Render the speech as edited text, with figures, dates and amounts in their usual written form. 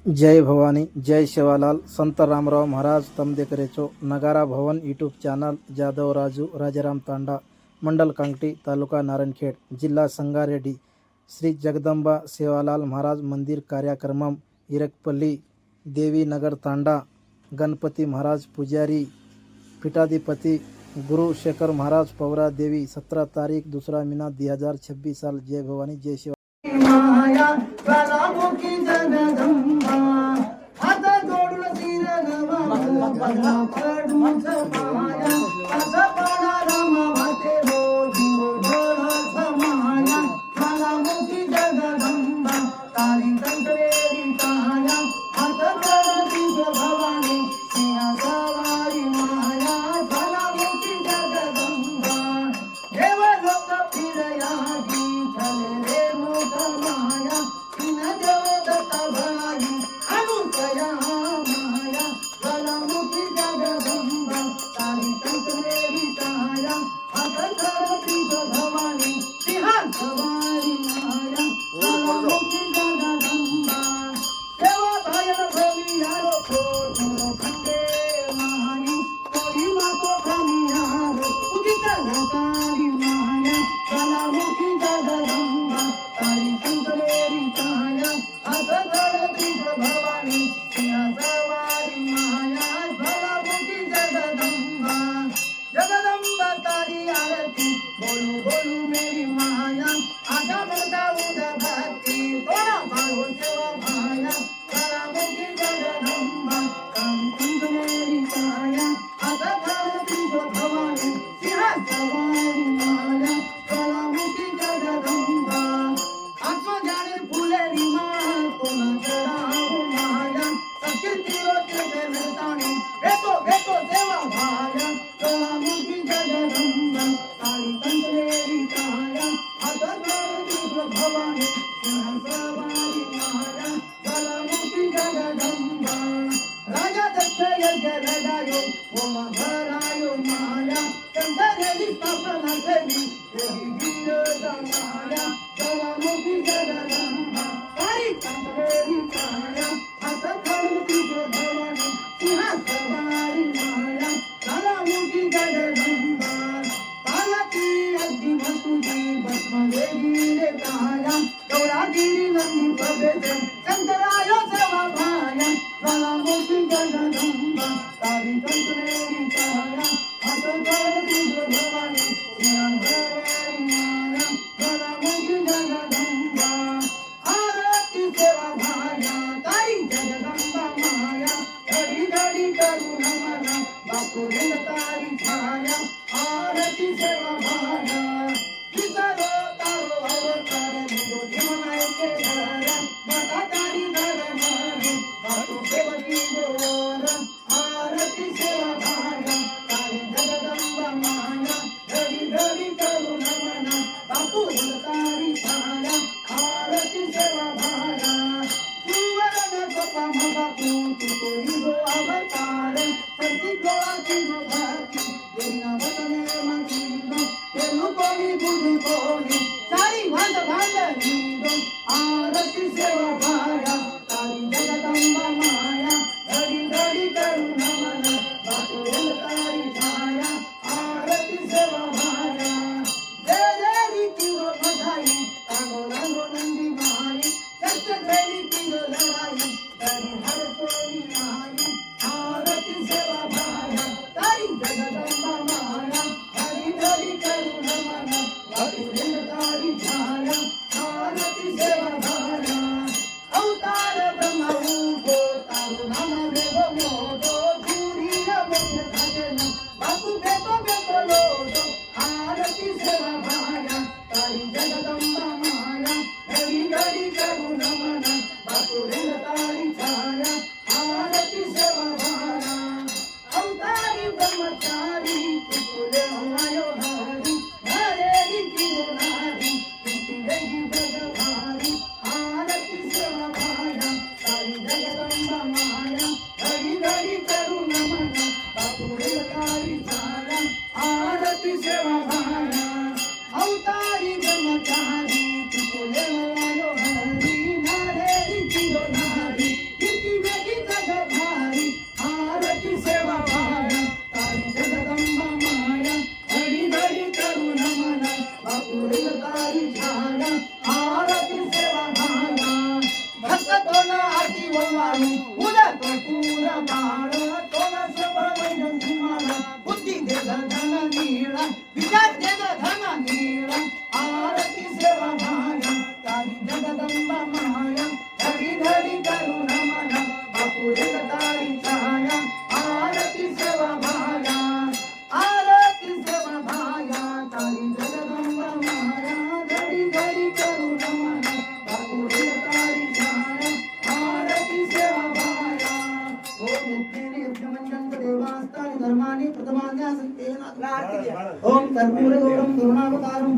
जय भवानी जय शिवालाल संत रामराव महाराज तमदेकरेचो नगारा भवन YouTube channel Jadhav Raju Rajaram तांडा मंडल कांगटी तालुका नारायणखेड जिल्हा संगारेड्डी श्री जगदंबा सेवालाल महाराज मंदिर कार्यक्रमम इरकपल्ली देवी नगर तांडा गणपति महाराज पुजारी पीठाधिपति गुरु शेखर महाराज पवरा देवी 17 तारीख 2 महीना 2026 साल। जय भवानी जय शिव माया ज्वालामुखी जगदंबा हात जोडून तिरगवा पडूच माया असं पडा राम वाटे रोजी डोळस माया ज्वालामुखी जगदंबा तारी कंकरेरी काया हात जोडती भवानी सिया सवारी माया ज्वालामुखी जगदंबा देव लोक फिरयागी चले रे माया तीन देवदत्ता भणाई अनुकया माया ज्वालामुखी जगदंबा तारी कंकरेरी काया हात जोडती भवानी सिया सवारी माया ज्वालामुखी जगदंबा देवा बायर भवी यारो छोरो खंडे मानी कोई मातो भमी यारो उदित नकारी माया ज्वालामुखी जगदंबा तारी कंकरेरी काया हात जोडती भवानी सिया सवारी माया ज्वालामुखी जगदंबा जगदंबा तारी आरती बोलू बोलू मेरी माया आशा मिलता उदा भक्ति तोरा बाळो सेवा माया ज्वालामुखी जगदंबा तारी कंकरेरी काया हात जोडती भवानी सिया सवारी माया ज्वालामुखी जगदंबा आत्मज्ञानी फुलेरी माळ कोणा चढावू माया सत्य होते जगतानी भेटो भेटो देवा भाया ज्वालामुखी जगदंबा तारी कंकरेरी काया हात जोडती भवानी सिया सवारी माया ज्वालामुखी जगदंबा राजा दक्ष यज्ञ रडायो होमा भरायो माया कंकरेरी स्थापना केली देवी वीर माया ज्वालामुखी जगदंबा तारी कंकरेरी काया हात जोडती भवानी सिया सवारी माया ज्वालामुखी जगदंबा पार्वती अगदी मस्तुती भस्म देवी रे काया गौरागिरी नंदी प्रभेते शंकरायो सेवा भाया ज्वालामुखी जगदंबा तारी कंकरेरी काया हात जोडती भवानी सिया सवारी माया ज्वालामुखी जगदंबा आरती सेवा भाया तारी जगदंबा माया घडी घडी करू नमना बापू रे तारी छाया आरती सेवा भाया विसरो तारो अवतार निगो जीवनाचे घर माता तारी घर माने बापू सेवकी गोर आरती सेवा भाया तारी जगदंबा माया घडी घडी करू नमना बापू रे तारी छाया आरती सेवा भाया सुवर्ण गोपा बापू तू निगो अवतार सती गोळाची भक्ती देना वतने मंदिर तेनु कोणी बुधु कोणी सारी भांड भांडणी आरती सेवा भाया तारी जगदंबा माया घडी घडी करू नमन बापू रे तारी छाया आरती सेवा भाया जय जय रीती व बधाई तांगो रंगो नंदी माई सत्य फेरी तिरो लढाई तरी हर कोणी आई आरती सेवा भाया तारी जगदंबा माया घडी घडी करू नमन बापू रे तारी छाया आरती सेवा भाया अवतार ना आरती वंवाळू उद्या कर्पूर बाळ तोलस बळवैन धुमाळा बुद्धी दे धन नीळा विचार दे धन नीळा आरती सेवा माया तारी जगदंबा माया घडी घडी करुण मना बापू रे तारी छाया आरती सेवा माया आरती सेवा माया तारी जगदंबा माया घडी घडी करुण मना बापू रे तारी छाया आरती सेवा माया ओम नित्येने यज्ञमंजन देवास्तानि धर्माणि प्रथमान्या संतेन ओम कर्पूर गौरम करुणावतारम